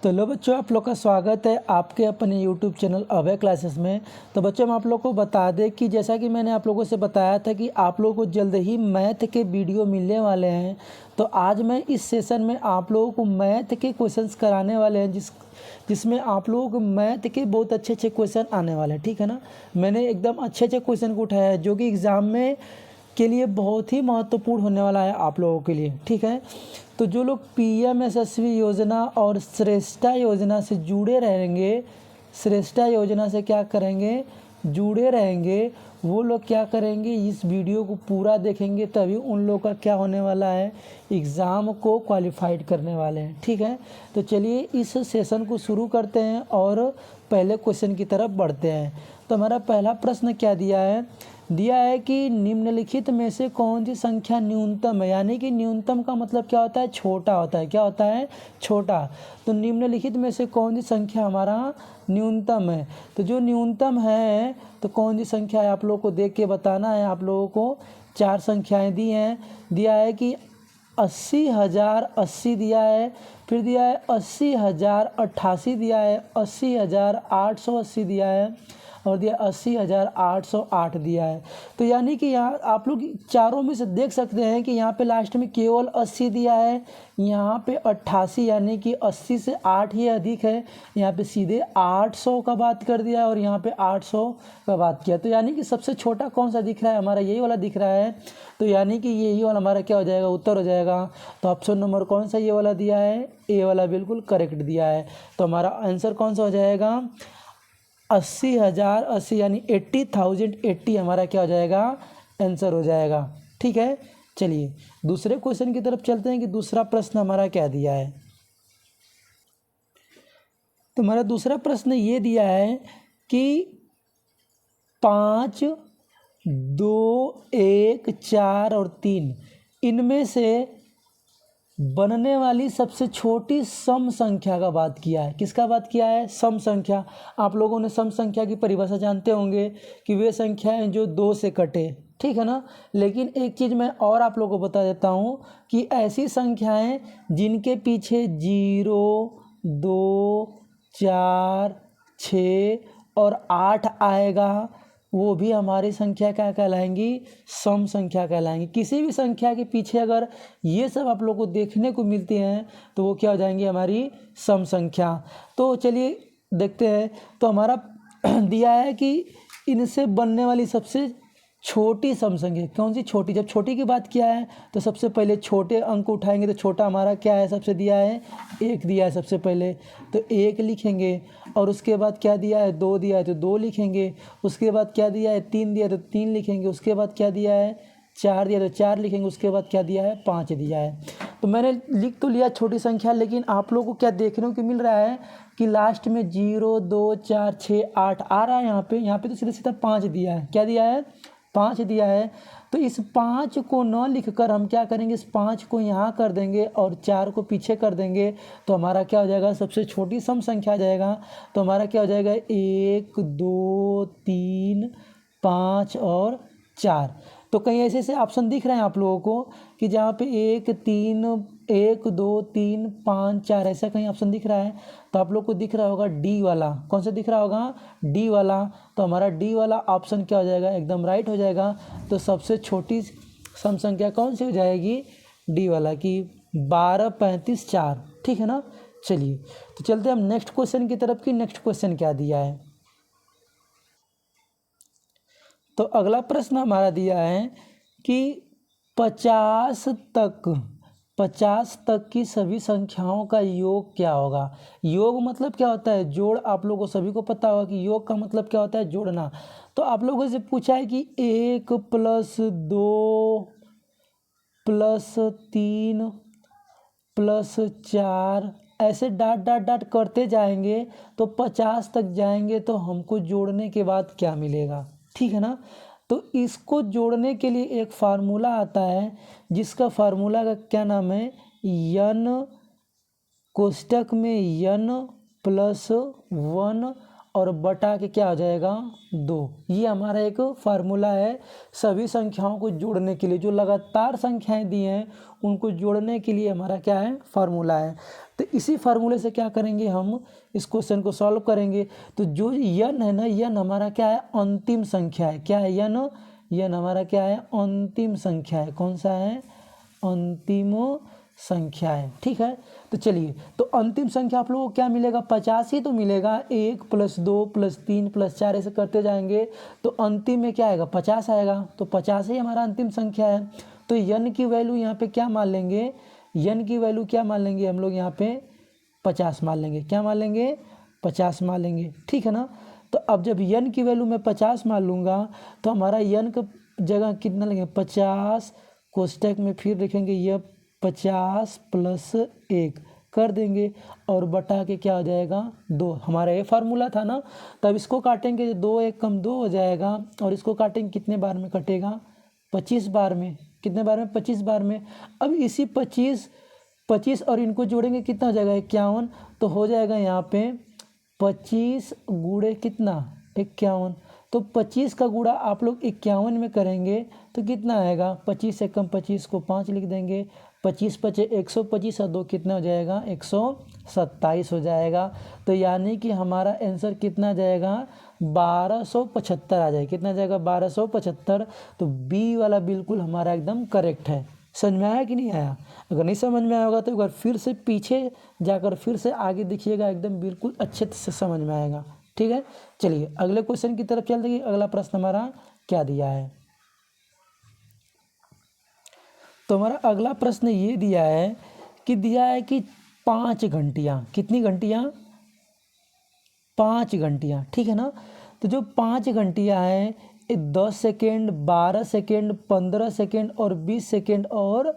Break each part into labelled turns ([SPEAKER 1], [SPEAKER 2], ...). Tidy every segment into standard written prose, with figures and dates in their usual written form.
[SPEAKER 1] तो लो बच्चों, आप लोग का स्वागत है आपके अपने YouTube चैनल अभय क्लासेस में। तो बच्चों, हम आप लोग को बता दें कि जैसा कि मैंने आप लोगों से बताया था कि आप लोगों को जल्द ही मैथ के वीडियो मिलने वाले हैं। तो आज मैं इस सेशन में आप लोगों को मैथ के क्वेश्चंस कराने वाले हैं जिसमें आप लोगों को मैथ के बहुत अच्छे अच्छे क्वेश्चन आने वाले हैं। ठीक है ना। मैंने एकदम अच्छे अच्छे क्वेश्चन को उठाया है जो कि एग्ज़ाम में के लिए बहुत ही महत्वपूर्ण होने वाला है आप लोगों के लिए। ठीक है। तो जो लोग पीएमएसएसवी योजना और श्रेष्ठा योजना से जुड़े रहेंगे, श्रेष्ठा योजना से क्या करेंगे, जुड़े रहेंगे, वो लोग क्या करेंगे, इस वीडियो को पूरा देखेंगे तभी उन लोगों का क्या होने वाला है, एग्ज़ाम को क्वालिफाइड करने वाले हैं। ठीक है। तो चलिए इस सेशन को शुरू करते हैं और पहले क्वेश्चन की तरफ बढ़ते हैं। तो हमारा पहला प्रश्न क्या दिया है कि निम्नलिखित में से कौन सी संख्या न्यूनतम है। यानी कि न्यूनतम का मतलब क्या होता है, छोटा होता है। क्या होता है, छोटा। तो निम्नलिखित में से कौन सी संख्या हमारा न्यूनतम है। तो जो न्यूनतम है तो कौन सी संख्या है आप लोगों को देख के बताना है। आप लोगों को चार संख्याएं दिया है कि 80,080 दिया है, फिर दिया है 80,088 दिया है, 80,880 दिया है और दिया 80,808 दिया है। तो यानी कि यहाँ आप लोग चारों में से देख सकते हैं कि यहाँ पे लास्ट में केवल 80 दिया है, यहाँ पे 88 यानी कि 80 से 8 ही अधिक है, यहाँ पे सीधे 800 का बात कर दिया और यहाँ पे 800 का बात किया। तो यानी कि सबसे छोटा कौन सा दिख रहा है, हमारा यही वाला दिख रहा है। तो यानी कि यही वाला हमारा क्या हो जाएगा, उत्तर हो जाएगा। तो ऑप्शन नंबर कौन सा ये वाला दिया है, ए वाला बिल्कुल करेक्ट दिया है। तो हमारा आंसर कौन सा हो जाएगा, 80,080 यानी 80,080 हमारा क्या हो जाएगा, आंसर हो जाएगा। ठीक है। चलिए दूसरे क्वेश्चन की तरफ चलते हैं कि दूसरा प्रश्न हमारा क्या दिया है। तो हमारा दूसरा प्रश्न ये दिया है कि 5, 2, 1, 4 और 3 इनमें से बनने वाली सबसे छोटी सम संख्या का बात किया है। किसका बात किया है, सम संख्या। आप लोगों ने सम संख्या की परिभाषा जानते होंगे कि वे संख्याएं जो 2 से कटे। ठीक है ना। लेकिन एक चीज़ मैं और आप लोगों को बता देता हूँ कि ऐसी संख्याएं जिनके पीछे 0, 2, 4, 6 और 8 आएगा वो भी हमारी संख्या क्या कहलाएंगी, सम संख्या कहलाएंगी। किसी भी संख्या के पीछे अगर ये सब आप लोग को देखने को मिलती हैं तो वो क्या हो जाएंगी, हमारी सम संख्या। तो चलिए देखते हैं। तो हमारा दिया है कि इनसे बनने वाली सबसे छोटी सम संख्या कौन सी, छोटी। जब छोटी की बात किया है तो सबसे पहले छोटे अंक उठाएंगे। तो छोटा हमारा क्या है, सबसे दिया है 1 दिया है सबसे पहले, तो 1 लिखेंगे। और उसके बाद क्या दिया है, 2 दिया है तो 2 लिखेंगे। उसके बाद क्या दिया है, 3 दिया है तो 3 लिखेंगे। उसके बाद क्या दिया है, 4 दिया तो 4 लिखेंगे। उसके बाद क्या दिया है, 5 दिया है। तो मैंने लिख तो लिया छोटी संख्या, लेकिन आप लोगों को क्या देखने को मिल रहा है कि लास्ट में 0, 2, 4, 6, 8 आ रहा है। यहाँ पे तो सीधा सीधा 5 दिया है। क्या दिया है, 5 दिया है। तो इस 5 को न लिखकर हम क्या करेंगे, इस 5 को यहाँ कर देंगे और 4 को पीछे कर देंगे। तो हमारा क्या हो जाएगा, सबसे छोटी सम संख्या आ जाएगा। तो हमारा क्या हो जाएगा, 1, 2, 3, 5 और 4। तो कहीं ऐसे ऐसे ऑप्शन दिख रहे हैं आप लोगों को कि जहाँ पे 1, 2, 3, 5, 4 ऐसा कहीं ऑप्शन दिख रहा है। तो आप लोग को दिख रहा होगा डी वाला। कौन सा दिख रहा होगा, डी वाला। तो हमारा डी वाला ऑप्शन क्या हो जाएगा, एकदम राइट हो जाएगा। तो सबसे छोटी सम संख्या कौन सी हो जाएगी, डी वाला की 12, 35, 4। ठीक है ना। चलिए तो चलते हैं हम नेक्स्ट क्वेश्चन की तरफ कि नेक्स्ट क्वेश्चन क्या दिया है। तो अगला प्रश्न हमारा दिया है कि 50 तक की सभी संख्याओं का योग क्या होगा। योग मतलब क्या होता है, जोड़। आप लोगों को सभी को पता होगा कि योग का मतलब क्या होता है, जोड़ना। तो आप लोगों से पूछा है कि 1 + 2 + 3 + 4 ऐसे डाट करते जाएंगे तो 50 तक जाएंगे तो हमको जोड़ने के बाद क्या मिलेगा। ठीक है ना। तो इसको जोड़ने के लिए एक फार्मूला आता है जिसका फार्मूला का क्या नाम है, n कोष्टक में n + 1 और बटा के क्या हो जाएगा 2। ये हमारा एक फार्मूला है सभी संख्याओं को जोड़ने के लिए, जो लगातार संख्याएं दी हैं उनको जोड़ने के लिए हमारा क्या है फार्मूला है। तो इसी फार्मूले से क्या करेंगे हम इस क्वेश्चन को सॉल्व करेंगे। तो जो यन है ना, यन हमारा क्या है अंतिम संख्या है। क्या है यन? यन हमारा क्या है अंतिम संख्या है। कौन सा है? अंतिम संख्या है। ठीक है, तो चलिए, तो अंतिम संख्या आप लोगों को क्या मिलेगा? 50 ही तो मिलेगा। 1 + 2 + 3 + 4 ऐसे करते जाएंगे तो अंतिम में क्या आएगा? 50 आएगा। तो 50 ही हमारा अंतिम संख्या है। तो यन की वैल्यू यहाँ पे क्या मान लेंगे? यन की वैल्यू क्या मान लेंगे हम लोग यहाँ पे? 50 मान लेंगे। क्या मान लेंगे? 50 मान लेंगे। ठीक है ना। तो अब जब यन की वैल्यू मैं 50 मान लूँगा तो हमारा यन का जगह कितना लेंगे? 50 कोष्टक में फिर लिखेंगे यह 50 + 1 कर देंगे और बटा के क्या हो जाएगा 2। हमारा ये फार्मूला था ना। तब इसको काटेंगे 2 1 कम 2 हो जाएगा और इसको काटेंगे कितने बार में कटेगा? 25 बार में। कितने बार में? 25 बार में। अब इसी 25 और इनको जोड़ेंगे कितना हो जाएगा? 51। तो हो जाएगा यहाँ पे 25 गुणे कितना? 51। तो 25 का गुणा आप लोग 51 में करेंगे तो कितना आएगा? 25 से कम 25 को 5 लिख देंगे। 25 × 5 = 125 और 2 कितना हो जाएगा? 127 हो जाएगा। तो यानी कि हमारा आंसर कितना आ जाएगा? 1275 आ जाएगा। कितना आ जाएगा? 1275। तो बी वाला बिल्कुल हमारा एकदम करेक्ट है। समझ में आया कि नहीं आया? अगर नहीं समझ में आया होगा तो एक बार फिर से पीछे जाकर फिर से आगे देखिएगा, एकदम बिल्कुल अच्छे से समझ में आएगा। ठीक है, चलिए अगले क्वेश्चन की तरफ चलते हैं। अगला प्रश्न हमारा क्या दिया है? तो हमारा अगला प्रश्न ये दिया है कि 5 घंटियाँ। कितनी घंटियाँ? 5 घंटियाँ। ठीक है ना। तो जो 5 घंटियाँ हैं 10 सेकेंड, 12 सेकेंड, 15 सेकेंड और 20 सेकेंड और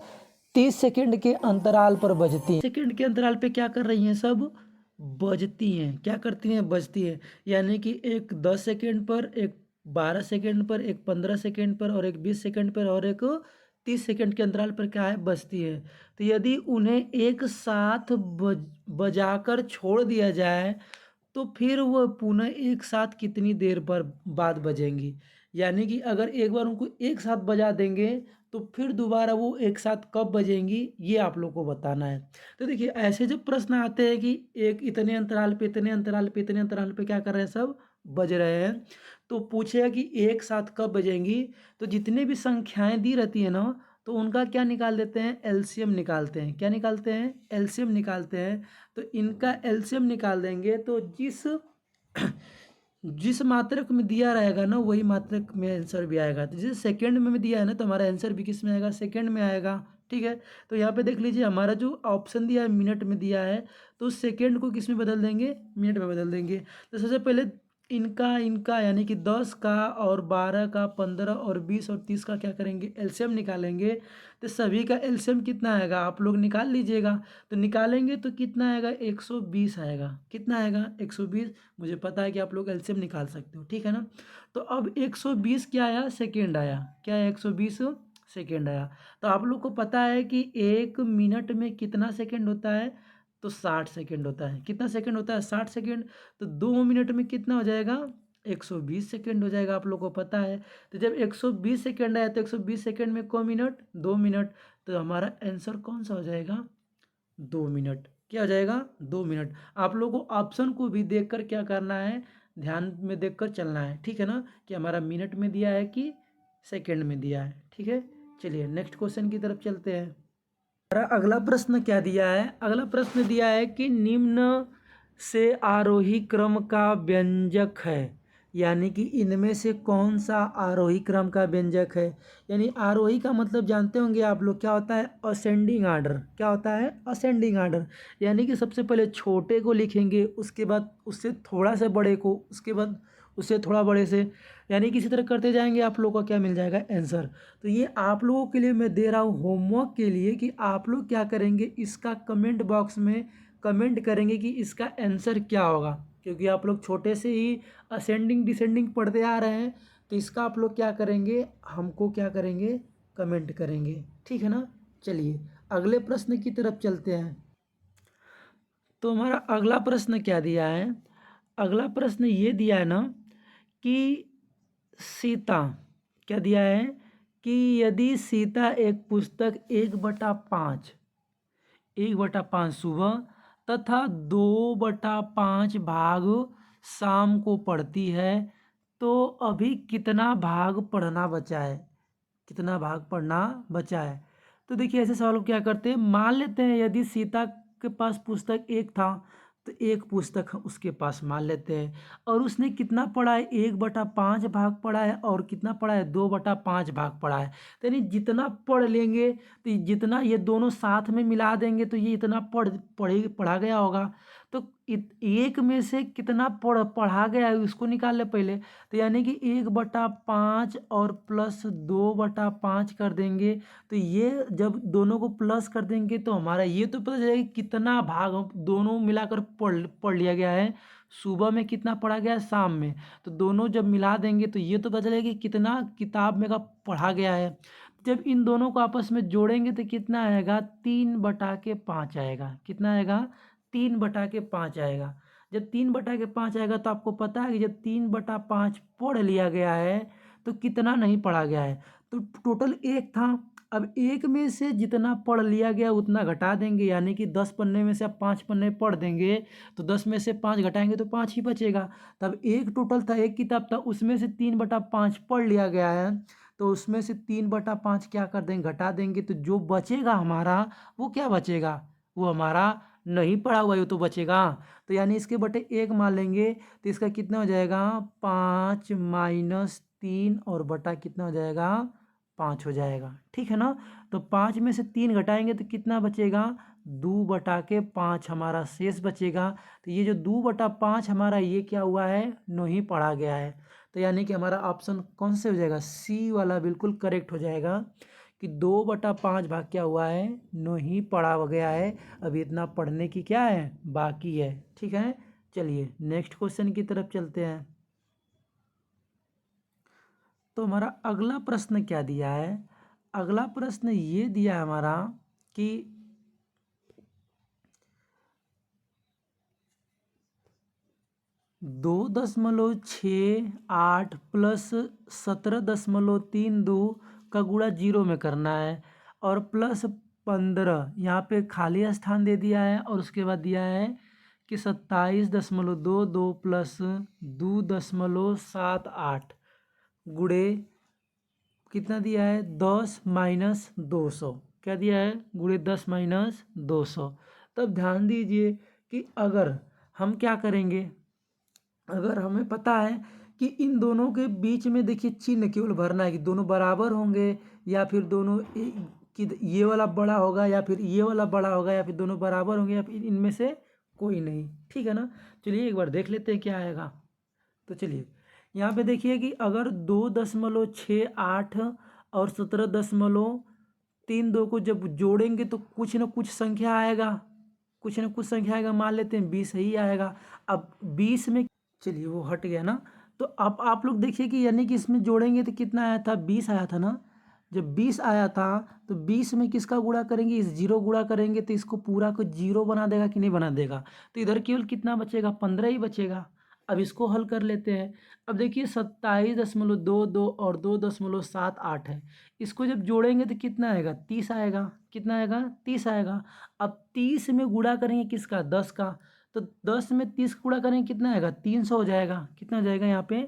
[SPEAKER 1] 30 सेकेंड के अंतराल पर बजती हैं। सेकेंड के अंतराल पे क्या कर रही हैं? सब बजती हैं। क्या करती हैं? बजती हैं। यानी कि एक 10 सेकेंड पर, एक 12 सेकेंड पर, एक 15 सेकेंड पर और एक 20 सेकेंड पर और एक 30 सेकेंड के अंतराल पर क्या है? बजती है। तो यदि उन्हें एक साथ बजाकर छोड़ दिया जाए तो फिर वह पुनः एक साथ कितनी देर पर बाद बजेंगी? यानी कि अगर एक बार उनको एक साथ बजा देंगे तो फिर दोबारा वो एक साथ कब बजेंगी, ये आप लोग को बताना है। तो देखिए ऐसे जब प्रश्न आते हैं कि एक इतने अंतराल पे, इतने अंतराल पे, इतने अंतराल पे क्या कर रहे हैं? सब बज रहे हैं। तो पूछेगा कि एक साथ कब बजेंगी, तो जितने भी संख्याएं दी रहती है ना, तो उनका क्या निकाल देते हैं? एलसीएम निकालते हैं। क्या निकालते हैं? एलसीएम निकालते हैं। तो इनका एलसीएम निकाल देंगे तो जिस मात्रक में दिया रहेगा ना वही मात्रक में आंसर भी आएगा। तो जैसे सेकंड में दिया है ना तो हमारा आंसर भी किस में आएगा? सेकंड में आएगा। ठीक है, तो यहाँ पे देख लीजिए हमारा जो ऑप्शन दिया है मिनट में दिया है, तो सेकंड को किस में बदल देंगे? मिनट में बदल देंगे। तो सबसे पहले इनका यानी कि 10 का और 12 का, 15 और 20 और 30 का क्या करेंगे? एलसीएम निकालेंगे। तो सभी का एलसीएम कितना आएगा आप लोग निकाल लीजिएगा। तो निकालेंगे तो कितना आएगा? 120 आएगा। कितना आएगा? 120। मुझे पता है कि आप लोग एलसीएम निकाल सकते हो। ठीक है ना। तो अब 120 क्या आया? सेकेंड आया। क्या है? 120 सेकेंड आया। तो आप लोग को पता है कि 1 मिनट में कितना सेकेंड होता है? तो 60 सेकेंड होता है। कितना सेकेंड होता है? 60 सेकेंड। तो 2 मिनट में कितना हो जाएगा? 120 सेकेंड हो जाएगा। आप लोग को पता है। तो जब 120 सेकेंड आया तो 120 सेकेंड में को मिनट? 2 मिनट। तो हमारा आंसर कौन सा हो जाएगा? 2 मिनट। क्या हो जाएगा? 2 मिनट। आप लोगों को ऑप्शन को भी देखकर क्या करना है? ध्यान में देखकर चलना है। ठीक है ना, कि हमारा मिनट में दिया है कि सेकेंड में दिया है। ठीक है, चलिए नेक्स्ट क्वेश्चन की तरफ चलते हैं। हमारा अगला प्रश्न क्या दिया है? अगला प्रश्न दिया है कि निम्न से आरोही क्रम का व्यंजक है, यानी कि इनमें से कौन सा आरोही क्रम का व्यंजक है? यानी आरोही का मतलब जानते होंगे आप लोग, क्या होता है? Ascending order. क्या होता है? Ascending order. यानी कि सबसे पहले छोटे को लिखेंगे, उसके बाद उससे थोड़ा सा बड़े को, उसके बाद उससे थोड़ा बड़े से, यानी कि इसी तरह करते जाएंगे। आप लोगों का क्या मिल जाएगा? आंसर। तो ये आप लोगों के लिए मैं दे रहा हूँ होमवर्क के लिए कि आप लोग क्या करेंगे, इसका कमेंट बॉक्स में कमेंट करेंगे कि इसका आंसर क्या होगा, क्योंकि आप लोग छोटे से ही असेंडिंग डिसेंडिंग पढ़ते आ रहे हैं। तो इसका आप लोग क्या करेंगे? हमको क्या करेंगे? कमेंट करेंगे। ठीक है ना। चलिए अगले प्रश्न की तरफ चलते हैं। तो हमारा अगला प्रश्न क्या दिया है? अगला प्रश्न ये दिया है ना कि सीता, क्या दिया है कि यदि सीता एक पुस्तक 1/5 सुबह तथा 2/5 भाग शाम को पढ़ती है तो अभी कितना भाग पढ़ना बचा है, कितना भाग पढ़ना बचा है। तो देखिए ऐसे सवाल को क्या करते हैं, मान लेते हैं यदि सीता के पास पुस्तक एक था तो एक पुस्तक उसके पास मान लेते हैं, और उसने कितना पढ़ा है, 1/5 भाग पढ़ा है, और कितना पढ़ा है, 2/5 भाग पढ़ा है। तो यानी जितना पढ़ लेंगे तो जितना ये दोनों साथ में मिला देंगे तो ये इतना पढ़ा गया होगा। तो एक में से कितना पढ़ा गया है उसको निकाल ले पहले। तो यानी कि 1/5 और प्लस 2/5 कर देंगे तो ये जब दोनों को प्लस कर देंगे तो हमारा ये तो पता चलेगा कि कितना भाग हम दोनों मिलाकर पढ़ लिया गया है। सुबह में कितना पढ़ा गया है, शाम में, तो दोनों जब मिला देंगे तो ये तो पता चलेगा कि कितना किताब में का पढ़ा गया है। जब इन दोनों को आपस में जोड़ेंगे तो कितना आएगा, 3/5 आएगा। कितना आएगा, 3/5 आएगा। जब 3/5 आएगा तो आपको पता है कि जब 3/5 पढ़ लिया गया है तो कितना नहीं पढ़ा गया है। तो टोटल एक था, अब एक में से जितना पढ़ लिया गया उतना घटा देंगे, यानी कि 10 पन्ने में से आप 5 पन्ने पढ़ देंगे तो 10 में से 5 घटाएंगे तो 5 ही बचेगा। तब एक टोटल था, एक किताब था, उसमें से 3/5 पढ़ लिया गया है तो उसमें से 3/5 क्या कर देंगे, घटा देंगे, तो जो बचेगा हमारा वो क्या बचेगा, वो हमारा नहीं पढ़ा हुआ ये तो बचेगा। तो यानी इसके बटे 1 मान लेंगे तो इसका कितना हो जाएगा, 5 माइनस 3 और बटा कितना हो जाएगा, 5 हो जाएगा। ठीक है ना। तो 5 में से 3 घटाएंगे तो कितना बचेगा, 2/5 हमारा शेष बचेगा। तो ये जो 2/5 हमारा ये क्या हुआ है, नहीं पढ़ा गया है। तो यानी कि हमारा ऑप्शन कौन से हो जाएगा, सी वाला बिल्कुल करेक्ट हो जाएगा कि 2/5 भाग क्या हुआ है, नहीं पढ़ा गया है। अभी इतना पढ़ने की क्या है, बाकी है। ठीक है, चलिए नेक्स्ट क्वेश्चन की तरफ चलते हैं। तो हमारा अगला प्रश्न क्या दिया है, अगला प्रश्न ये दिया है हमारा कि 2.68 प्लस 17.32 का गुणा 0 में करना है, और प्लस 15 यहाँ पे खाली स्थान दे दिया है, और उसके बाद दिया है कि 27.22 प्लस 2.78 गुणे कितना दिया है, 10 माइनस 200। क्या दिया है, गुणे 10 माइनस 200। तब ध्यान दीजिए कि अगर हम क्या करेंगे, अगर हमें पता है कि इन दोनों के बीच में देखिए चिन्ह केवल भरना है कि दोनों बराबर होंगे या फिर दोनों कि ये वाला बड़ा होगा या फिर ये वाला बड़ा होगा या फिर दोनों बराबर होंगे या फिर इनमें से कोई नहीं। ठीक है ना। चलिए एक बार देख लेते हैं क्या आएगा। तो चलिए यहाँ पे देखिए कि अगर 2.68 और 17.32 को जब जोड़ेंगे तो कुछ ना कुछ संख्या आएगा, कुछ ना कुछ संख्या आएगा, मान लेते हैं 20 ही आएगा। अब 20 में, चलिए वो हट गया ना। तो अब आप लोग देखिए कि यानी कि इसमें जोड़ेंगे तो कितना आया था, 20 आया था ना। जब 20 आया था तो 20 में किसका गुणा करेंगे, इस 0 गुणा करेंगे तो इसको पूरा को 0 बना देगा कि नहीं बना देगा। तो इधर केवल कितना बचेगा, 15 ही बचेगा। अब इसको हल कर लेते हैं। अब देखिए 27.22 और 2.78 है, इसको जब जोड़ेंगे तो कितना आएगा, 30 आएगा। कितना आएगा, 30 आएगा। अब 30 में गुणा करेंगे किसका, 10 का। तो 10 में 30 गुणा करेंगे कितना आएगा, 300 हो जाएगा। कितना हो जाएगा, यहाँ पे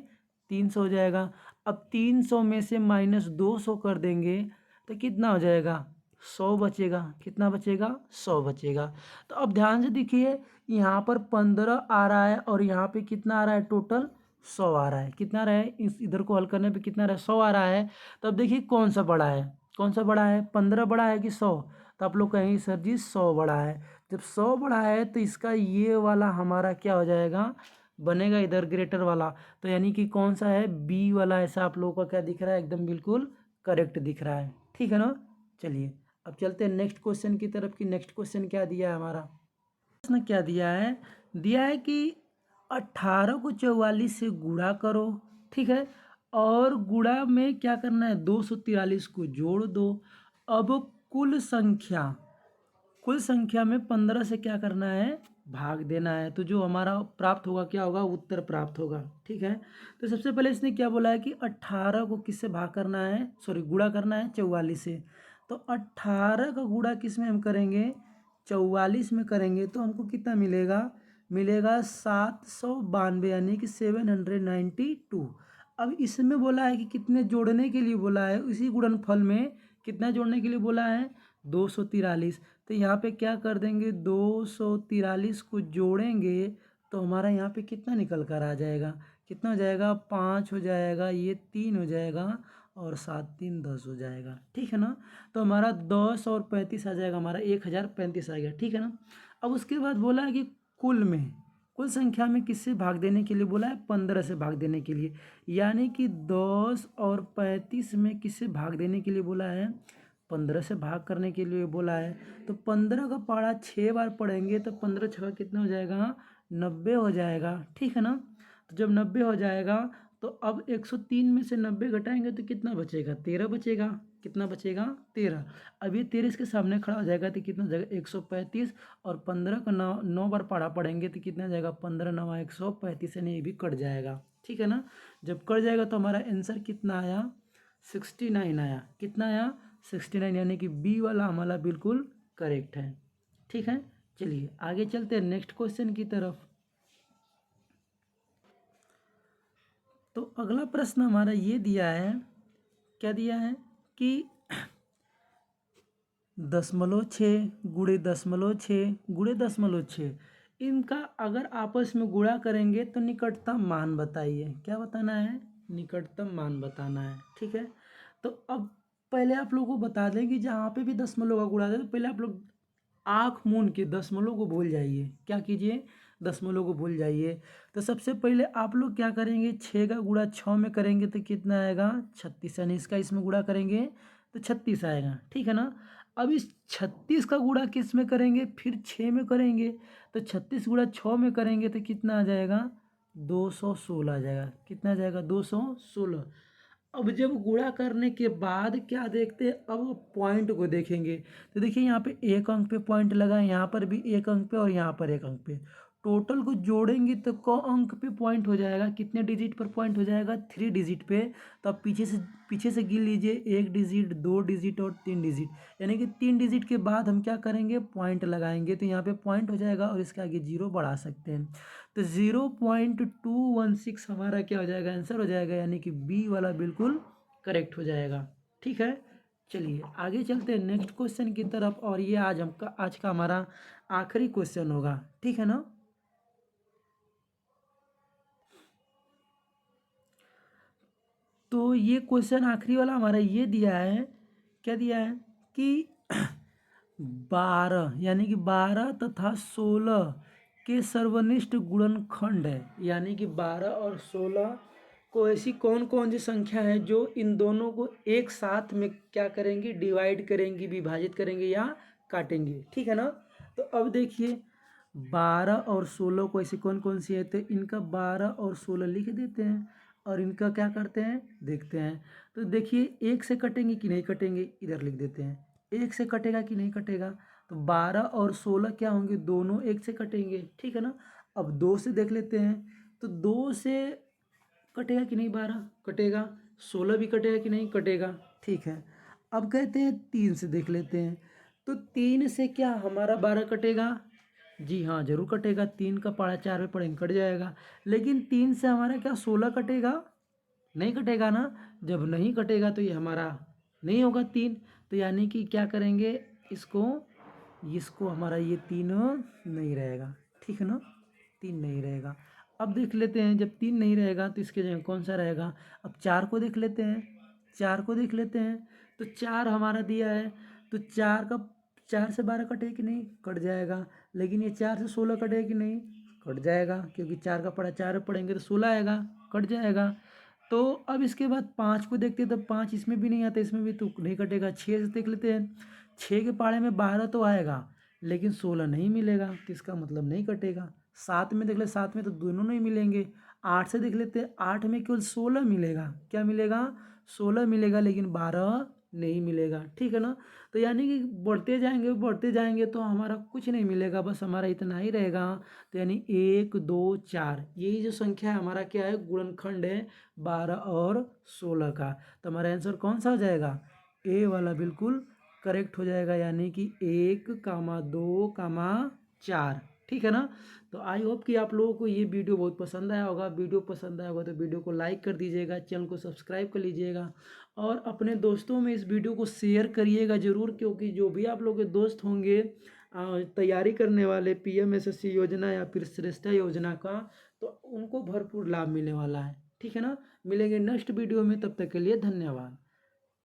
[SPEAKER 1] 300 हो जाएगा। अब 300 में से माइनस 200 कर देंगे तो कितना हो जाएगा, 100 बचेगा। कितना बचेगा, 100 बचेगा। तो अब ध्यान से देखिए यहाँ पर 15 आ रहा है और यहाँ पे कितना आ रहा है, टोटल 100 आ रहा है। कितना आ रहा है, इस इधर को हल करने पे कितना आ रहा है, 100 आ रहा है। तो अब देखिए कौन सा बड़ा है, कौन सा बड़ा है, 15 बड़ा है कि 100। तो आप लोग कहेंगे सर जी 100 बड़ा है। जब 100 बड़ा है तो इसका ये वाला हमारा क्या हो जाएगा, बनेगा इधर ग्रेटर वाला। तो यानी कि कौन सा है, बी वाला। ऐसा आप लोगों का क्या दिख रहा है, एकदम बिल्कुल करेक्ट दिख रहा है। ठीक है ना। चलिए अब चलते हैं नेक्स्ट क्वेश्चन की तरफ कि नेक्स्ट क्वेश्चन क्या दिया है हमारा। प्रश्न क्या दिया है, दिया है कि 18 को 44 से गुणा करो। ठीक है, और गुणा में क्या करना है, 243 को जोड़ दो। अब कुल संख्या, कुल संख्या में 15 से क्या करना है, भाग देना है, तो जो हमारा प्राप्त होगा क्या होगा, उत्तर प्राप्त होगा। ठीक है, तो सबसे पहले इसने क्या बोला है कि 18 को किससे भाग करना है, सॉरी गुणा करना है 44 से। तो 18 का गुणा किस में हम करेंगे, 44 में करेंगे तो हमको कितना मिलेगा, मिलेगा 792 यानी कि 792। अब इसमें बोला है कि कितने जोड़ने के लिए बोला है, इसी गुणनफल में कितना जोड़ने के लिए बोला है, 243। तो यहाँ पे क्या कर देंगे, 243 को जोड़ेंगे तो हमारा यहाँ पे कितना निकल कर आ जाएगा, कितना हो जाएगा, 5 हो जाएगा, ये 3 हो जाएगा और 7 3 10 हो जाएगा। ठीक है ना, तो हमारा 10 और 35 आ जाएगा, हमारा 1035 आ गया। ठीक है ना, अब उसके बाद बोला है कि कुल में, कुल संख्या में किससे भाग देने के लिए बोला है, 15 से भाग देने के लिए, यानी कि 10 और 35 में किससे भाग देने के लिए बोला है, 15 से भाग करने के लिए बोला है। तो 15 का पहाड़ा 6 बार पढ़ेंगे तो 15 छः कितना हो जाएगा, 90 हो जाएगा। ठीक है ना, तो जब 90 हो जाएगा तो अब 103 में से 90 घटाएंगे तो कितना बचेगा, 13 बचेगा। कितना बचेगा, 13। अब ये 13 इसके सामने खड़ा हो जाएगा तो कितना हो जाएगा, 135। और 15 का 9 बार पढ़ा पढ़ेंगे तो कितना जाएगा, 15 9 135, यानी ये भी कट जाएगा। ठीक है ना, जब कट जाएगा तो हमारा आंसर कितना आया, 69 आया। कितना आया, 69, यानी कि बी वाला हमारा बिल्कुल करेक्ट है। ठीक है, चलिए आगे चलते हैं नेक्स्ट क्वेश्चन की तरफ। तो अगला प्रश्न हमारा ये दिया है, क्या दिया है कि 0.6 गुणे 0.6 गुणे 0.6, इनका अगर आपस में गुणा करेंगे तो निकटतम मान बताइए। क्या बताना है, निकटतम मान बताना है। ठीक है, तो अब पहले आप लोगों को बता दें कि जहाँ पे भी दशमलव का गुणा दे तो पहले आप लोग आँख मूंद के दशमलव को भूल जाइए। क्या कीजिए, दशमलव को भूल जाइए। तो सबसे पहले आप लोग क्या करेंगे, 6 का गुणा 6 में करेंगे तो कितना आएगा, 36, यानी इसका इसमें गुणा करेंगे तो 36 आएगा। ठीक है ना, अब इस 36 का गुणा किस में करेंगे, फिर 6 में करेंगे तो 36 गुणा 6 में करेंगे तो कितना आ जाएगा, 216 आ जाएगा। कितना आ जाएगा, 216। अब जब गुणा करने के बाद क्या देखते हैं, अब पॉइंट को देखेंगे तो देखिए यहाँ पे एक अंक पे पॉइंट लगा है, यहाँ पर भी एक अंक पे और यहाँ पर एक अंक पे, टोटल को जोड़ेंगे तो क अंक पे पॉइंट हो जाएगा, कितने डिजिट पर पॉइंट हो जाएगा, 3 डिजिट पे। तो आप पीछे से गिन लीजिए, 1 डिजिट 2 डिजिट और 3 डिजिट, यानी कि 3 डिजिट के बाद हम क्या करेंगे, पॉइंट लगाएंगे तो यहाँ पे पॉइंट हो जाएगा और इसके आगे 0 बढ़ा सकते हैं। तो 0.216 हमारा क्या हो जाएगा, आंसर हो जाएगा, यानी कि बी वाला बिल्कुल करेक्ट हो जाएगा। ठीक है, चलिए आगे चलते हैं नेक्स्ट क्वेश्चन की तरफ, और ये आज का हमारा आखिरी क्वेश्चन होगा। ठीक है ना, तो ये क्वेश्चन आखिरी वाला हमारा ये दिया है, क्या दिया है कि 12 यानी कि 12 तथा 16 के सर्वनिष्ठ गुणनखंड है, यानी कि 12 और 16 को ऐसी कौन कौन सी संख्या है जो इन दोनों को एक साथ में क्या करेंगी, डिवाइड करेंगी, विभाजित करेंगे या काटेंगे। ठीक है ना, तो अब देखिए 12 और 16 को ऐसी कौन कौन सी है, तो इनका 12 और 16 लिख देते हैं और इनका क्या करते हैं, देखते हैं। तो देखिए एक से कटेंगे कि नहीं कटेंगे, इधर लिख देते हैं, एक से कटेगा कि नहीं कटेगा, तो 12 और 16 क्या होंगे, दोनों एक से कटेंगे। ठीक है ना, अब 2 से देख लेते हैं, तो 2 से कटेगा कि नहीं, 12 कटेगा, 16 भी कटेगा कि नहीं कटेगा। ठीक है, अब कहते हैं 3 से देख लेते हैं, तो 3 से क्या हमारा 12 कटेगा, जी हाँ जरूर कटेगा, 3 का पढ़ा 4 में पढ़ेंगे कट जाएगा। लेकिन 3 से हमारा क्या 16 कटेगा, नहीं कटेगा ना, जब नहीं कटेगा तो ये हमारा नहीं होगा 3। तो यानी कि क्या करेंगे, इसको इसको हमारा ये 3 नहीं रहेगा। ठीक है ना, 3 नहीं रहेगा। अब देख लेते हैं, जब 3 नहीं रहेगा तो इसके जगह कौन सा रहेगा, अब 4 को देख लेते हैं, 4 को देख लेते हैं, तो 4 हमारा दिया है, तो 4 से 12 कटे कि नहीं, कट जाएगा। लेकिन ये 4 से 16 कटेगा कि नहीं, कट जाएगा, क्योंकि 4 का पढ़ा 4 पढ़ेंगे तो 16 आएगा, कट जाएगा। तो अब इसके बाद 5 को देखते हैं, तो 5 इसमें भी नहीं आता, इसमें भी तो नहीं कटेगा। 6 से देख लेते हैं, 6 के पाड़े में 12 तो आएगा लेकिन 16 नहीं मिलेगा, तो इसका मतलब नहीं कटेगा। 7 में देख ले, 7 में तो दोनों नहीं मिलेंगे। 8 से देख लेते हैं, 8 में केवल 16 मिलेगा, क्या मिलेगा, 16 मिलेगा, लेकिन 12 नहीं मिलेगा। ठीक है ना, तो यानी कि बढ़ते जाएंगे तो हमारा कुछ नहीं मिलेगा, बस हमारा इतना ही रहेगा। तो यानी 1 2 4 यही जो संख्या है हमारा क्या है, गुणनखंड है 12 और 16 का। तो हमारा आंसर कौन सा हो जाएगा, ए वाला बिल्कुल करेक्ट हो जाएगा, यानी कि 1 2 4। ठीक है ना। तो आई होप कि आप लोगों को ये वीडियो बहुत पसंद आया होगा। वीडियो पसंद आया होगा तो वीडियो को लाइक कर दीजिएगा, चैनल को सब्सक्राइब कर लीजिएगा और अपने दोस्तों में इस वीडियो को शेयर करिएगा ज़रूर, क्योंकि जो भी आप लोग के दोस्त होंगे तैयारी करने वाले PMSSC योजना या फिर श्रेष्ठा योजना का, तो उनको भरपूर लाभ मिलने वाला है। ठीक है ना। मिलेंगे नेक्स्ट वीडियो में, तब तक के लिए धन्यवाद।